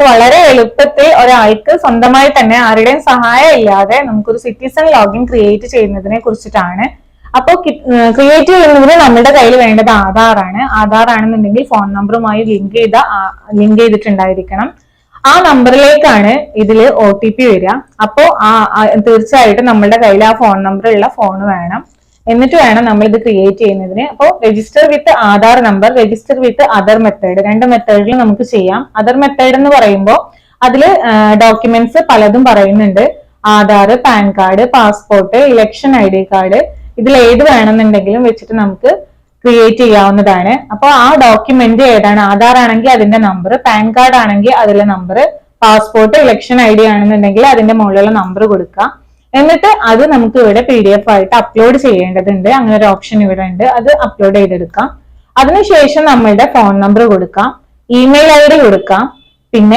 നമുക്ക് വളരെ എളുപ്പത്തിൽ ഒരാൾക്ക് സ്വന്തമായി തന്നെ ആരുടെയും സഹായം ഇല്ലാതെ നമുക്കൊരു സിറ്റിസൺ ലോഗിൻ ക്രിയേറ്റ് ചെയ്യുന്നതിനെ കുറിച്ചിട്ടാണ്. അപ്പോൾ ക്രിയേറ്റ് ചെയ്യുന്നതിന് നമ്മുടെ കയ്യിൽ വേണ്ടത് ആധാറാണ്. ആധാർ ആണെന്നുണ്ടെങ്കിൽ ഫോൺ നമ്പറുമായി ലിങ്ക് ചെയ്തിട്ടുണ്ടായിരിക്കണം. ആ നമ്പറിലേക്കാണ് ഇതില് OTP വരിക. അപ്പോ തീർച്ചയായിട്ടും നമ്മുടെ കയ്യിൽ ആ ഫോൺ നമ്പർ ഉള്ള ഫോൺ വേണം. എന്നിട്ട് വേണം നമ്മൾ ഇത് ക്രിയേറ്റ് ചെയ്യുന്നതിന്. അപ്പോൾ register with Aadhaar number, register with other method, രണ്ട് മെത്തേഡിൽ നമുക്ക് ചെയ്യാം. അതർ മെത്തേഡ് എന്ന് പറയുമ്പോൾ അതില് ഡോക്യുമെന്റ്സ് പലതും പറയുന്നുണ്ട്. Aadhaar, pan card, passport, election ID card, ഇതിൽ ഏത് വേണമെന്നുണ്ടെങ്കിലും വെച്ചിട്ട് നമുക്ക് ക്രിയേറ്റ് ചെയ്യാവുന്നതാണ്. അപ്പോൾ ആ ഡോക്യുമെന്റ് ഏതാണ്, ആധാർ ആണെങ്കിൽ അതിന്റെ നമ്പർ, പാൻ കാർഡ് ആണെങ്കിൽ അതിലെ നമ്പർ, പാസ്പോർട്ട്, ഇലക്ഷൻ ID ആണെന്നുണ്ടെങ്കിൽ അതിന്റെ മുകളിലുള്ള നമ്പർ കൊടുക്കുക. എന്നിട്ട് അത് നമുക്ക് ഇവിടെ PDF ആയിട്ട് അപ്ലോഡ് ചെയ്യേണ്ടതുണ്ട്. അങ്ങനെ ഒരു ഓപ്ഷൻ ഇവിടെ ഉണ്ട്, അത് അപ്ലോഡ് ചെയ്തെടുക്കാം. അതിനുശേഷം നമ്മളുടെ ഫോൺ നമ്പർ കൊടുക്കാം, ഇമെയിൽ ID കൊടുക്കാം, പിന്നെ